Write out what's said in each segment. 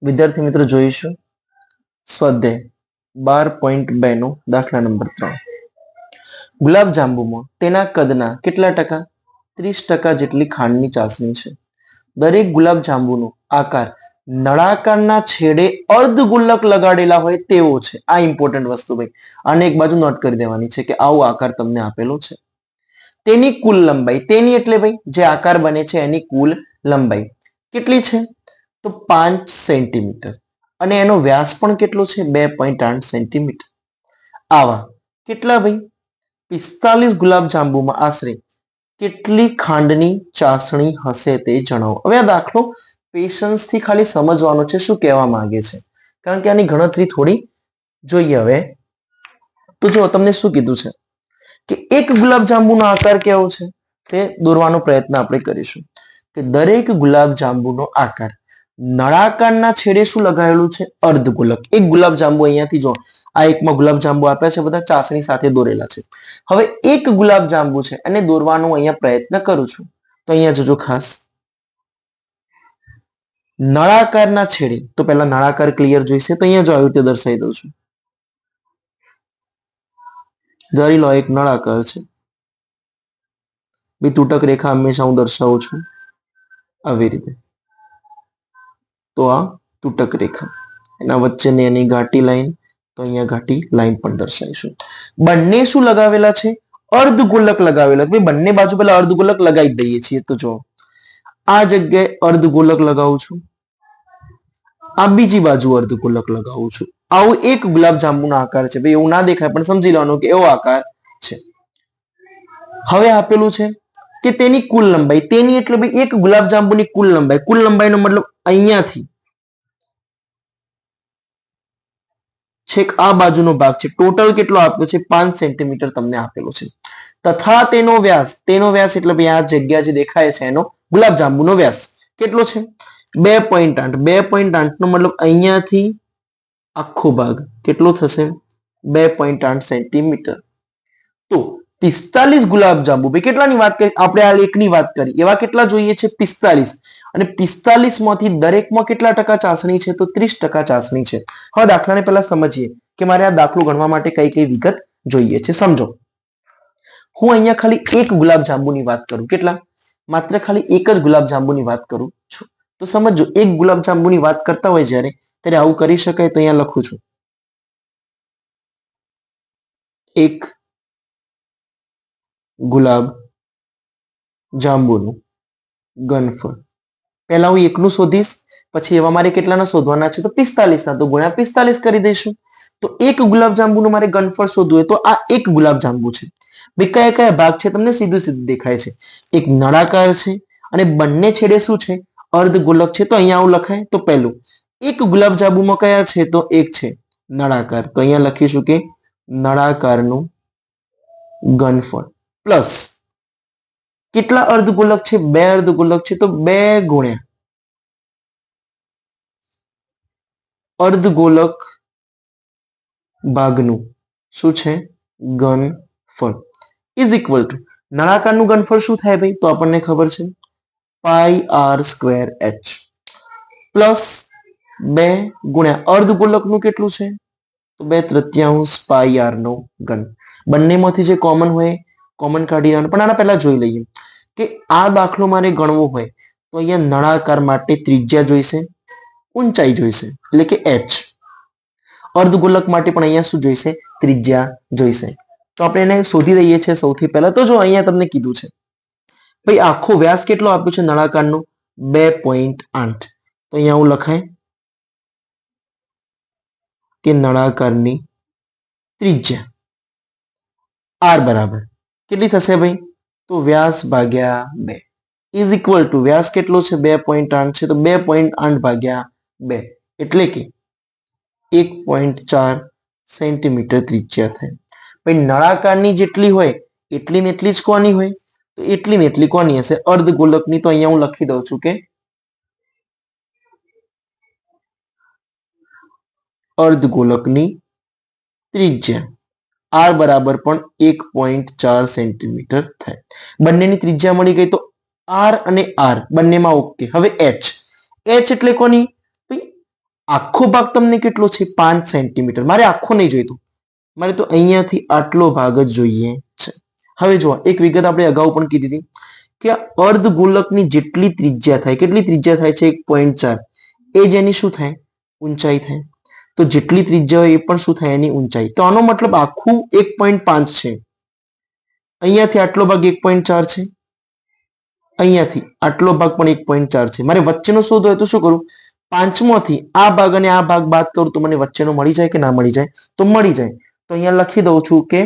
વિદ્યાર્થી મિત્રો જોઈશું સ્વાધ્યાય 12.2 નો દાખલા નંબર 3. ગુલાબ જાંબુમાં તેના કદના કેટલા ટકા 30% જેટલી ખાંડની ચાસણી છે. દરેક ગુલાબ જાંબુનો આકાર નળાકારના છેડે અર્ધગોલક લગાડેલા હોય તેવો છે. આ ઇમ્પોર્ટન્ટ વસ્તુ ભાઈ, આને એક બાજુ નોટ કરી દેવાની છે કે આવો આકાર તમને આપેલો છે. તેની કુલ લંબાઈ, તેની એટલે ભાઈ જે આકાર બને છે એની કુલ લંબાઈ કેટલી છે તો 5 સેન્ટીમીટર અને એનો વ્યાસ પણ કેટલો છે 2.8 સેન્ટીમીટર. આવા કેટલા ભાઈ 45 ગુલાબ જાંબુમાં આશરે કેટલી ખાંડની ચાસણી હશે તે જણાવો. હવે આ દાખલો પેશન્સથી ખાલી સમજવાનો છે શું કહેવા માંગે છે, કારણ કે આની ગણતરી થોડી જોઈએ. હવે તો જો તમને શું કીધું છે કે એક ગુલાબ જાંબુનો આકાર કેવો છે તે દોરવાનો પ્રયત્ન આપણે કરીશું. કે દરેક ગુલાબ જાંબુનો આકાર નળાકારના છેડે શું લગાવેલું છે અર્ધગોલક. એક ગુલાબ જાંબુ અહીંયાથી જો આ એકમાં ગુલાબ જાંબુ આપ્યા છે બધા ચાસણી સાથે દોરેલા છે. હવે એક ગુલાબ જાંબુ છે અને દોરવાનો અહીંયા પ્રયત્ન કરું છું. તો અહીંયા જોજો ખાસ નળાકારના છેડે, તો પહેલા નળાકાર ક્લિયર જોઈશે તો અહીંયા જો આવ્યું તે દર્શાવી દઉં છું. ધારી લો એક નળાકાર છે, બી તૂટક રેખા હંમેશા હું દર્શાવું છું આવી રીતે. તો આ તૂટક રેખા, એના વચ્ચેની એની ઘાટી લાઈન, તો અહીંયા ઘાટી લાઈન પણ દર્શાવીશું. બંને શું લગાવેલા છે અર્ધગોલક લગાવેલા. ભાઈ બંને બાજુ પેલા અર્ધગોલક લગાવી દઈએ છીએ. તો જો આ જગ્યાએ અર્ધગોલક લગાવું છું, આ બીજી બાજુ અર્ધગોલક લગાવું છું. આવું એક ગુલાબ જાંબુનો આકાર છે. ભાઈ એવું ના દેખાય પણ સમજી લેવાનું કે એવો આકાર છે. હવે આપેલું છે કે તેની કુલ લંબાઈ, તેની એટલે ભાઈ એક ગુલાબ જાંબુની કુલ લંબાઈ. કુલ લંબાઈનો મતલબ અહીંયાથી છેક આ બાજુનો ભાગ છે. ટોટલ કેટલો આપ્યો છે 5 સેન્ટીમીટર તમને આપેલો છે. તથા તેનો વ્યાસ, તેનો વ્યાસ એટલે ભાઈ આ જગ્યા જે દેખાય છે એનો ગુલાબ જાંબુનો વ્યાસ કેટલો છે 2.8. 2.8 નો મતલબ અહીંયાથી આખો ભાગ કેટલો થશે 2.8 સેન્ટીમીટર. તો 45 ગુલાબ જાંબુ, ભાઈ કેટલાની વાત કરી આપણે? આ એકની વાત કરી, એવા કેટલા જોઈએ છે 45. અને 45 માંથી દરેકમાં કેટલા ટકા ચાસણી છે તો 30% ચાસણી છે. હવે દાખલાને પહેલા સમજીએ કે મારે આ દાખલો ગણવા માટે કઈ કઈ વિગત જોઈએ છે. સમજો, હું અહીંયા ખાલી એક ગુલાબ જાંબુની વાત કરું. કેટલા? માત્ર ખાલી એક જ ગુલાબ જાંબુની વાત કરું છું. તો સમજો, એક ગુલાબ જાંબુની વાત કરતા હોય જ્યારે, ત્યારે આવું કરી શકાય. તો અહીંયા લખું છું એક ગુલાબ જાંબુનું ઘનફળ. પહેલા હું એકનું શોધીશ, પછી એવા મારે કેટલાના શોધવાના છે તો 45 ના, તો ગુણ્યા 45 કરી દઈશું. તો એક ગુલાબ જાંબુનું મારે ઘનફળ શોધવું હોય તો આ એક ગુલાબ જાંબુ છે. ભાઈ કયા કયા ભાગ છે તમને સીધું સીધું દેખાય છે. એક નળાકાર છે અને બંને છેડે શું છે અર્ધગોલક છે. તો અહીંયા આવું લખાય. તો પહેલું એક ગુલાબ જાંબુમાં કયા છે તો એક છે નળાકાર, તો અહીંયા લખીશું કે નળાકારનું ઘનફળ પ્લસ કેટલા અર્ધગોલક છે 2 અર્ધગોલક છે. તો 2 ગુણ્યા અર્ધગોલક ભાગનું શું છે ઘનફળ ઇઝ ઇક્વલ ટુ નળાકારનું ઘનફળ શું થાય ભાઈ? તો આપણને ખબર છે πr² પ્લસ 2 ગુણ્યા અર્ધગોલકનું કેટલું છે તો 2/3 πr નો ઘન. બંનેમાંથી જે કોમન હોય કોમન કાઢી દેવાનું. પણ આના પહેલા જોઈ લઈએ કે આ દાખલો મારે ગણવો હોય તો અહીંયા નળાકાર માટે ત્રિજ્યા જોઈશે, ઊંચાઈ જોઈશે એટલે કે h. અર્ધગોલક માટે પણ અહીંયા શું જોઈશે? ત્રિજ્યા જોઈશે. તો આપણે એને શોધી દઈએ છીએ સૌથી પહેલા. તો જો અહીંયા તમને કીધું છે ભાઈ આખો વ્યાસ કેટલો આપ્યો છે નળાકારનો 2.8. તો અહીંયા આવું લખાય કે નળાકારની ત્રિજ્યા r બરાબર કેટલી થશે ભાઈ? તો વ્યાસ ભાગ્યા 2 ઇઝ ઇક્વલ ટુ વ્યાસ કેટલો છે 2.8 છે તો 2.8 ભાગ્યા 2 એટલે કે 1.4 સેન્ટીમીટર ત્રિજ્યા થાય. ભાઈ નળાકારની જેટલી હોય એટલી ને એટલી જ કોની હોય? તો એટલી ને એટલી કોની હશે? અર્ધગોલકની. તો અહીંયા હું લખી દઉં છું કે અર્ધગોલકની ત્રિજ્યા r બરાબર પણ 1.4 સેન્ટીમીટર થાય. બંનેની ત્રિજ્યા મળી ગઈ. તો r અને r બંનેમાં ઓકે. હવે h એટલે કોની? આખો ભાગ તમને કેટલો છે 5 સેન્ટીમીટર. મારે આખો નહીં જોઈતો, મારે તો અહીંયાથી આટલો ભાગ જ જોઈએ છે. હવે જુઓ એક વિગત આપણે અગાઉ પણ કીધી હતી કે અર્ધગોલકની જેટલી ત્રિજ્યા થાય, કેટલી ત્રિજ્યા થાય છે 1.4, એ જ એની શું થાય ઊંચાઈ થાય. તો જેટલી ત્રિજ્યા હોય એ પણ શું થાય એની ઊંચાઈ. તો આનો મતલબ આખું 1.5 છે. અહીંયાથી આટલો ભાગ 1.4 છે, અહીંયાથી આટલો ભાગ પણ 1.4 છે. મારે વચ્ચેનો શોધવો હોય તો શું કરું, પાંચમાંથી આ ભાગ અને આ ભાગ બાદ કરું તો મને વચ્ચેનો મળી જાય કે ના મળી જાય, તો મળી જાય. તો અહીંયા લખી દઉં છું કે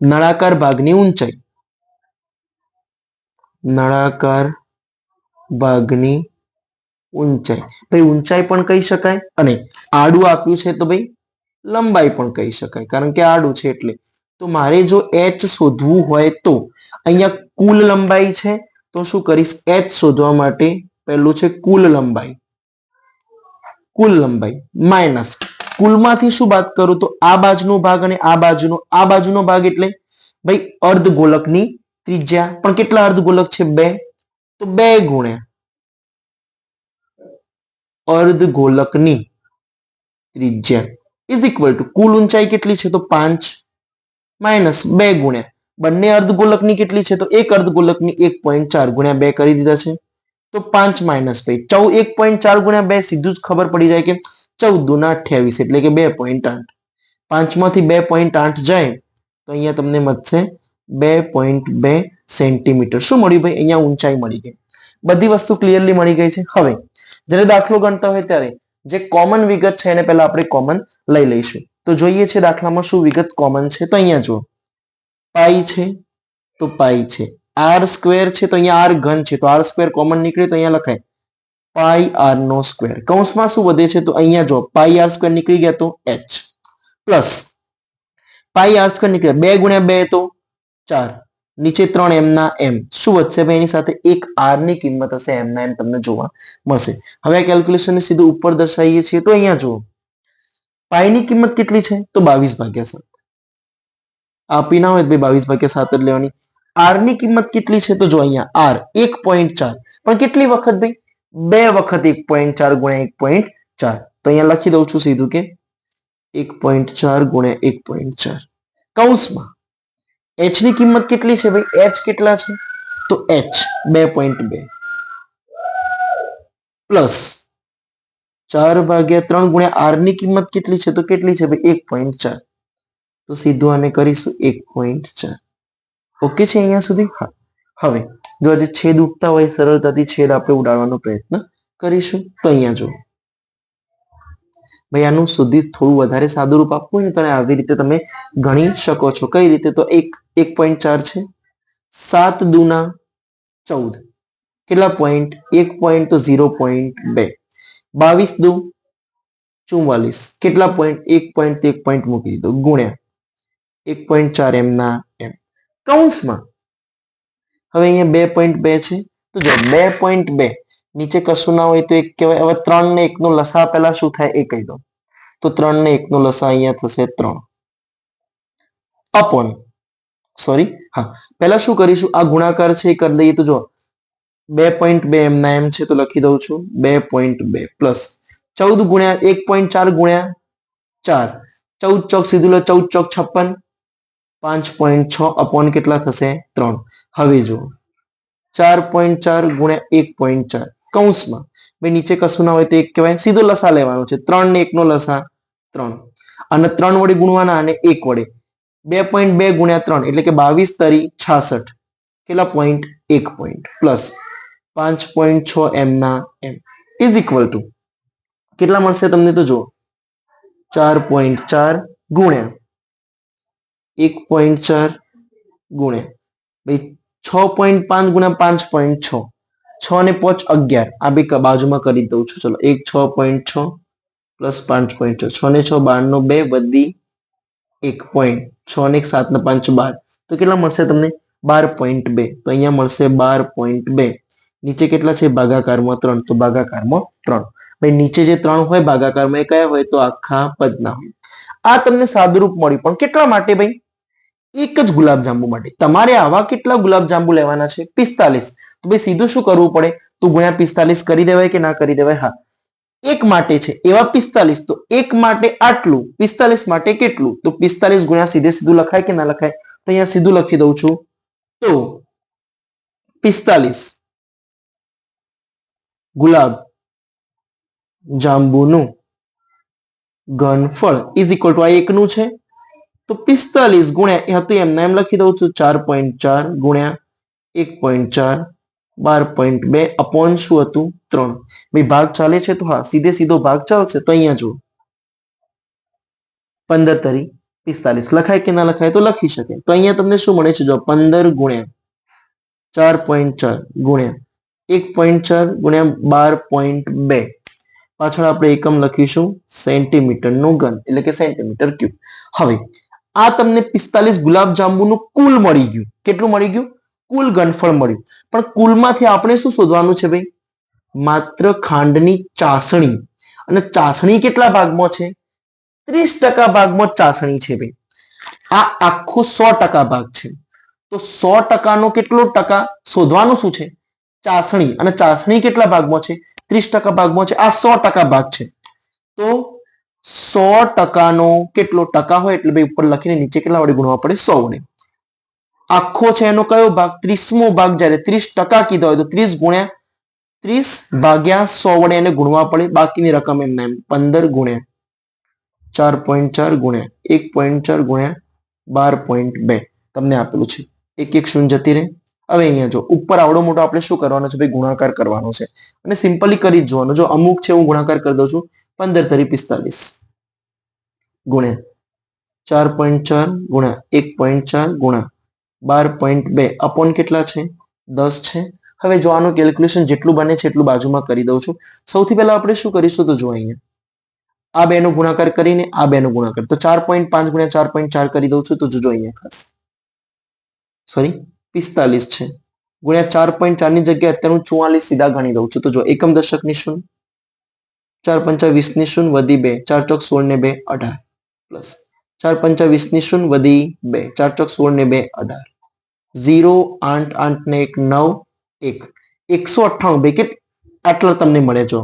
નળાકાર ભાગની ઊંચાઈ, નળાકાર ભાગની ઊંચાઈ, ભાઈ ઊંચાઈ પણ કહી શકાય અને આડું આપ્યું છે તો ભાઈ લંબાઈ પણ કહી શકાય, કારણ કે આડું છે એટલે. તો મારે જો h શોધવું હોય તો અહીંયા કુલ લંબાઈ છે, તો શું કરીશ, h શોધવા માટે પહેલું છે કુલ લંબાઈ, કુલ લંબાઈ માઇનસ કુલમાંથી શું બાદ કરું, તો આ બાજુનો ભાગ અને આ બાજુનો ભાગ એટલે ભાઈ અર્ધગોલકની ત્રિજ્યા. પણ કેટલા અર્ધગોલક છે, 2, તો 2 ગુણ્યા અર્ધગોલકની ત્રિજ્યા ઇઝ ઇક્વલ ટુ કુલ ઊંચાઈ કેટલી છે, તો 5 માઇનસ 2 ગુણ્યા બંને અર્ધગોલકની કેટલી છે, તો એક અર્ધગોલકની 1.4 ગુણ્યા 2 કરી દીધા છે, તો 5 માઇનસ 1.4 ગુણ્યા 2 સીધું જ ખબર પડી જાય કે 14 દુના 28 એટલે કે 2.8. 5 માંથી 2.8 જાય તો અહીંયા તમને મળશે 2.2 સેન્ટીમીટર. શું મળ્યું ભાઈ, અહીંયા ઊંચાઈ મળી ગઈ. બધી વસ્તુ ક્લિયરલી મળી ગઈ છે. હવે જ્યારે દાખલો ગણતા હોય ત્યારે જે કોમન વિગત છે એને પહેલા આપણે કોમન લઈ લઈશું. તો જોઈએ છે દાખલામાં શું વિગત કોમન છે. તો અહીંયા જુઓ પાઈ છે તો પાઈ છે, આર સ્ક્વેર છે તો અહીંયા આર ઘન છે, તો આર સ્ક્વેર કોમન નીકળે તો અહીંયા લખાય પાઈ આર નો સ્ક્વેર. કૌંસમાં શું વધે છે, તો અહીંયા જો પાઈ આર સ્ક્વેર નીકળી ગયા તો h plus pi r square નીકળ્યા 2 ગુણ્યા 2 તો 4, નીચે 3 એમ ના એમ. શું વધશે ભાઈ, એની સાથે એક આર ની કિંમત હશે એમ ના એમ તમને જોવા મળશે. હવે આ કેલ્ક્યુલેશન સીધું ઉપર દર્શાવીએ છીએ તો અહીંયા જુઓ પાઈ ની કિંમત કેટલી છે, તો 22/7. આપી ના હોય તો 22/7 જ લેવાની. આર ની કિંમત કેટલી છે, તો જો અહીંયા આર 1.4, પણ કેટલી વખત ભાઈ, 2 વખત 1.4 ગુણ્યા 1.4. તો અહીંયા લખી દઉં છું સીધું કે 1.4 ગુણ્યા 1.4 કૌંસમાં h ની કિંમત કેટલી છે ભાઈ, h કેટલા છે, તો h 2.2 પ્લસ 4/3 ગુણ્યા r ની કિંમત કેટલી છે, તો કેટલી છે ભાઈ 1.4. તો સીધું આને કરીશું 1.4. ઓકે છે અહીંયા સુધી. હા, હવે જો આજે છેદ ઉગતા હોય સરળતાથી છેદ આપણે ઉડાડવાનો પ્રયત્ન કરીશું. તો અહીંયા જો ભાઈ આનું સુધી થોડું વધારે સાદું રૂપ આપવું હોય ને તો આવી રીતે તમે ગણી શકો છો. કઈ રીતે, તો 1.4 છે, 7 દુના 14, કેટલા પોઈન્ટ, 1 પોઈન્ટ તો 0.2, 22 દુ 44, કેટલા પોઈન્ટ, 1 પોઈન્ટ તો 1 પોઈન્ટ મૂકી દીધો ગુણ્યા 1.4 એમ ના એમ કૌંસમાં. હવે અહીંયા 2.2 છે તો જો 2.2 નીચે કશું ના હોય તો 1 કહેવાય. હવે 3 ને 1 નો લસા પહેલા શું થાય એ કહી દો. તો 3 ને 1 નો લસા અહીંયા થશે 3 અપોન સોરી હા પહેલા શું કરીશું, આ ગુણાકાર છે એ કરી દઈએ. તો જો 2.2 એમ ના એમ છે તો લખી દઉં છું 2.2 પ્લસ 14 ગુણ્યા 1.4 ગુણ્યા 4, 14 ચોક સીધું લો, 14 ચોક 56, 5.6 અપોન કેટલા થશે 3. હવે જો 4.4 ગુણ્યા 1.4 કૌંસમાં ભાઈ નીચે કશું ના હોય તો 1 કહેવાય, સીધો લસા લેવાનો છે. 3 ને 1 નો લસા 3 અને 3 વડે ગુણવાના અને 1 વડે 2.2 ગુણ્યા 3 એટલે કે 22 તરી 66, કેટલા પોઈન્ટ 1 પોઈન્ટ પ્લસ 5.6 એમ ના એમ ઇઝ ઇક્વલ ટુ કેટલા મળશે તમને, તો જો 4.4 ગુણ્યા 1.4 ગુણ્યા ભાઈ 6.5 ગુણ્યા 5.6, 6 ને 5 11, આ બે બાજુમાં કરી દઉં છું. ચલો 1 6.6 પ્લસ 5.6, 6 ને 6 12 નો 2 વધી 1 પોઈન્ટ, 6 ને 1 7 ને 5 12, તો કેટલા મળશે તમને 12.2. તો અહીંયા મળશે 12.2. નીચે કેટલા છે ભાગાકારમાં 3, તો ભાગાકારમાં 3. ભાઈ નીચે જે 3 હોય ભાગાકારમાં એ કયા હોય, તો આખા પદના હોય. આ તમને સાદુરૂપ મળ્યું, પણ કેટલા માટે ભાઈ, એક જ ગુલાબજાંબુ માટે. તમારે આવા કેટલા ગુલાબજાંબુ લેવાના છે 45. તો ભાઈ સીધું શું કરવું પડે, તો ગુણ્યા 45 કરી દેવાય કે ના કરી દેવાય, હા એક માટે છે એવા 45, તો એક માટે આટલું, 45 માટે કેટલું, તો 45 ગુણ્યા સીધે સીધું લખાય કે ના લખાય? તો અહીંયા સીધું લખી દઉં છું. તો 45 ગુલાબ જાંબુનું ઘનફળ ઇઝ ઇક્વલ ટુ આ એકનું છે, તો 45 ગુણ્યા એ હતું એમને એમ લખી દઉં છું 4.4 ગુણ્યા 1.4 12.2 અપોન શું હતું 3. ભાઈ ભાગ ચાલે છે તો હા સીધે સીધો ભાગ ચાલશે. તો અહીંયા જુઓ 15 તરી 45 લખાય કે ના લખાય? તો લખી શકે. તો અહીંયા તમને શું મળે છે? જો 15 ગુણ્યા 4.4 ગુણ્યા 1.4 ગુણ્યા 12.2 પાછળ આપણે એકમ લખીશું સેન્ટીમીટર નું ઘન એટલે કે સેન્ટીમીટર ક્યુબ. હવે આ તમને 45 ગુલાબ જાંબુનું કુલ મળી ગયું. કેટલું મળી ગયું? કુલ ઘનફળ મળ્યું. પણ કુલમાંથી આપણે શું શોધવાનું છે ભાઈ? માત્ર ખાંડની ચાસણી. અને ચાસણી કેટલા ભાગમાં છે? 30% ભાગમાં ચાસણી છે ભાઈ. આ આખો 100% ભાગ છે. તો 100% નો કેટલો ટકા શોધવાનું શું છે? ચાસણી. અને ચાસણી કેટલા ભાગમાં છે? 30% ભાગમાં છે. આ 100% ભાગ છે. તો 100% નો કેટલો ટકા હોય એટલે ભાઈ ઉપર લખીને નીચે કેટલા વડે ગુણવા પડે? 100 વડે. આખો છે એનો કયો ભાગ? 30મો ભાગ. જ્યારે 30% કીધો હોય તો 30 ગુણ્યા 30 ભાગ્યા 100 વડે એને ગુણવા પડે. બાકીની રકમ એમને એમ 15 ગુણ્યા 4.4 ગુણ્યા 1.4 ગુણ્યા 12.2 તમને આપેલું છે. એક શૂન્ય જતી રહે. હવે અહીંયા જો ઉપર આવડો મોટો આપણે શું કરવાનો છે ભાઈ? ગુણાકાર કરવાનો છે. અને સિમ્પલી કરી જ જોવાનો. જો અમુક છે હું ગુણાકાર કરી દઉં છું. 15 તરી 45 ગુણ્યા 4.4 ગુણ્યા 1.4 ગુણ્યા 12.2 અપોન કેટલા છે? 10 છે. હવે જો આનું કેલ્ક્યુલેશન જેટલું બને છે એટલું બાજુમાં કરી દઉં છું. સૌથી પહેલા આપણે શું કરીશું? તો જો અહીંયા આ બેનો ગુણાકાર કરીને આ બેનો ગુણાકાર, તો 4.5 ગુણ્યા 4.4 કરી દઉં છું. તો જોજો અહીંયા ખાસ સોરી 45 છે ગુણ્યા 4.4 ની જગ્યાએ અત્યારે હું 44 સીધા ગણી દઉં છું. તો જો એકમ દશક ની શૂન્ય, 4 પંચા 20 ની શૂન્ય વધી 2, 4 ચોક 16 ને 2 18 પ્લસ 4 પંચા 20 ની શૂન્ય વધી 2, 4 ચોક 16 ને 2 18, 0 8 8 ને 1 9 1 198 બે કે આટલા તમને મળે. જો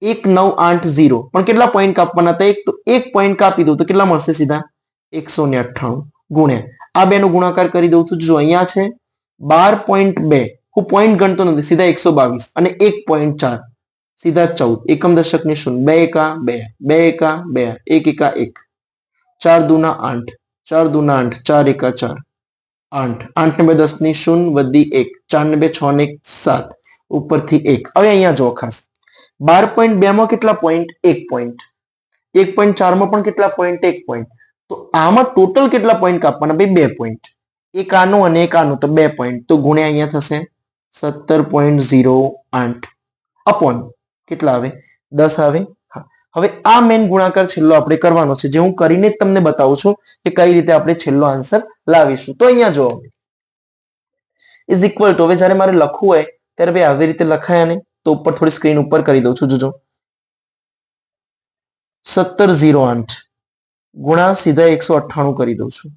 1980 પણ કેટલા પોઈન્ટ કાપવાના હતા? એક, તો એક પોઈન્ટ કાપી દઉં તો કેટલા મળશે? સીધા 198 ગુણ્યા આ બે નો ગુણાકાર કરી દઉં છું. જો અહીંયા છે 12.2, હું પોઈન્ટ ગણતો નથી, સીધા 122 અને 1.4 સીધા 14. એકમ દશક ની શૂન્ય, 2 એકા 2, 2 એકા 2, 1 એકા 1, 4 દુના 8, 4 દુના 8, 4 એકા 4 8, 8 ને 2 10 ની શૂન્ય વધી 1, 4 ને 2 6 ને 7 ઉપરથી 1. હવે અહીંયા જો ખાસ 12.2 માં કેટલા પોઈન્ટ? 1 પોઈન્ટ. 1.4 માં પણ કેટલા પોઈન્ટ? 1 પોઈન્ટ. તો આમાં ટોટલ કેટલા પોઈન્ટ કાપવાના? ભાઈ 2 પોઈન્ટ. એક આનું અને એક આનું, તો 2 પોઈન્ટ. તો ગુણ્યા અહીંયા થશે 17.08 અપોન કેટલા આવે? 10 આવે. હા, હવે આ મેન ગુણાકાર છેલ્લો આપણે કરવાનો છે, જે હું કરીને જ તમને બતાવું છું કે કઈ રીતે આપણે છેલ્લો આન્સર લાવીશું. તો અહીંયા જો ઇઝ ઇક્વલ ટુ, હવે જ્યારે મારે લખવું હોય ત્યારે ભાઈ આવી રીતે લખાય. ને તો ઉપર થોડી સ્ક્રીન ઉપર કરી દઉં છું. જોજો 1708 ગુણા સીધા 198 કરી દઉં છું.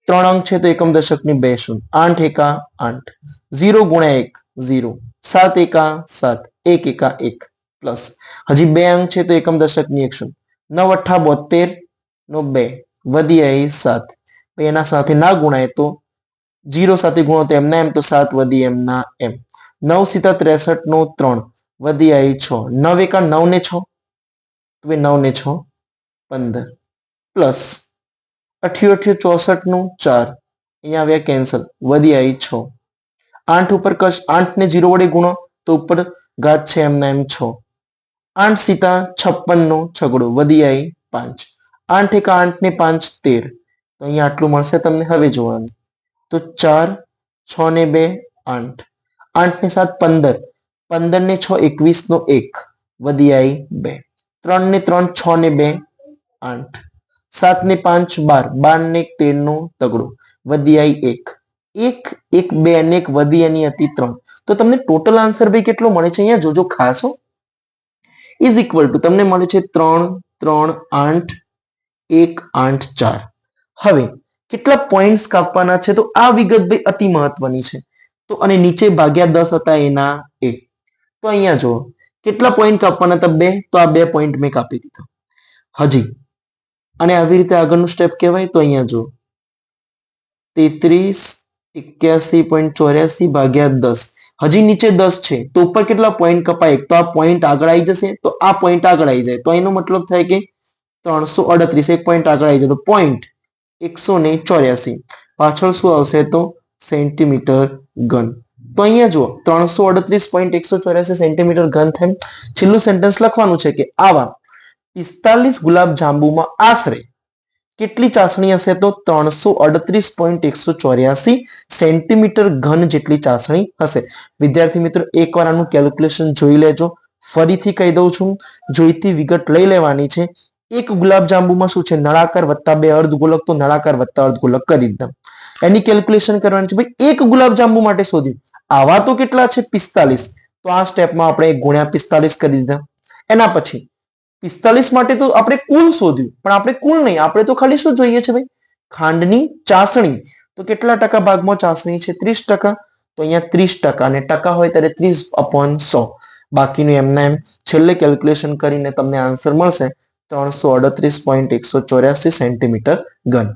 3 અંક છે તો એકમ દશક ની 2 શૂન્ય, 8 એકા 8, 0 ગુણ્યા 1 0, 7 એકા 7, 1 એકા 1 પ્લસ હજી 2 અંક છે તો એકમ દશક ની 1 શૂન્ય, 9 અઠ્ઠા 72 નો 2 વધી આવી 7. એના સાથે ના ગુણાય તો 0 સાથે ગુણો તો એમના એમ, તો 7 વધી એમના એમ. 9 સીધા 63 નો 3 વધી આવી 6, 9 એકા 9 ને 6, તો 9 ને 6 15 પ્લસ 88 64 નું 4, અહીંયા આવ્યા કેન્સલ, વધી આવી 6. 8 ઉપર કશ 8 ને 0 વડે ગુણો તો ઉપર ઘાત છે એમના એમ 6. 8 સીતા 56 નો છગડો વધી આવી 5. 8 એકા 8 ને 5 13, તો અહીંયા આટલું મળશે તમને. હવે જોવાનું તો 4 6 ને 2 8, 8 ને 7 15, 15 ને 6 21 નો 1 વધી આવી 2, 3 ને 3 6 ને 2 8, 7 ને 5 12, 12 ને 1 13 નો તગડો વધી આવી 1, 1 1 2 અને 1 વધી એની હતી 3. તો તમને ટોટલ આન્સર ભાઈ કેટલો મળે છે? અહીંયા જોજો ખાસ ઇઝ ઇક્વલ ટુ તમને મળે છે 3 3 8 1 8 4. હવે કેટલા પોઈન્ટ્સ કાપવાના છે? તો આ વિગત ભાઈ અતિ મહત્વની છે. તો અને નીચે ભાગ્યા 10 હતા એના એ. તો અહીંયા જુઓ કેટલા પોઈન્ટ કાપવાના હતા? 2. તો આ 2 પોઈન્ટ મેં કાપી દીધા. હજી અને આવી રીતે આગળનું સ્ટેપ કહેવાય તો અહીંયા જો 3381.84 ભાગ્યા 10. હજી નીચે 10 છે તો ઉપર કેટલા પોઈન્ટ કપાય? તો આ પોઈન્ટ આગળ આવી જશે તો આ પોઈન્ટ આગળ આવી જાય તો એનો મતલબ થાય કે 338 એક પોઈન્ટ આગળ આવી જાય તો પોઈન્ટ 184 પાછળ શું આવશે? તો સેન્ટીમીટર ઘન. તો અહીંયા જુઓ 338.184 સેન્ટીમીટર ઘન થાય. છેલ્લું સેન્ટેન્સ લખવાનું છે કે આવા 45 ગુલાબ જાંબુમાં આશરે કેટલી ચાસણી હશે? તો 338.184 સેન્ટીમીટર ઘન જેટલી ચાસણી હશે. વિદ્યાર્થી મિત્રો એકવાર આનું કેલ્ક્યુલેશન જોઈ લેજો. ફરીથી કહી દઉં છું, જોઈતી વિગત લઈ લેવાની છે. એક ગુલાબ જાંબુમાં શું છે? નળાકાર વત્તા 2 અર્ધગોલક, તો નળાકાર વત્તા અર્ધગોલક કરી દીધા. એની કેલ્ક્યુલેશન કરવાની છે. ભાઈ એક ગુલાબ જાંબુ માટે શોધ્યું. આવા તો કેટલા છે? 45. તો આ સ્ટેપમાં આપણે ગુણ્યા 45 કરી દીધા. એના પછી 45 માટે તો આપણે કુલ શોધ્યું, પણ આપણે કુલ નહીં, આપણે તો ખાલી શું જોઈએ છે ભાઈ? ખાંડની ચાસણી. તો કેટલા ટકા ભાગમાં ચાસણી છે? 30%. તો અહીંયા 30% અને ટકા હોય ત્યારે 30/100. બાકીનું એમના એમ છેલ્લે કેલ્ક્યુલેશન કરીને તમને આન્સર મળશે 338.184 સેન્ટીમીટર ઘન.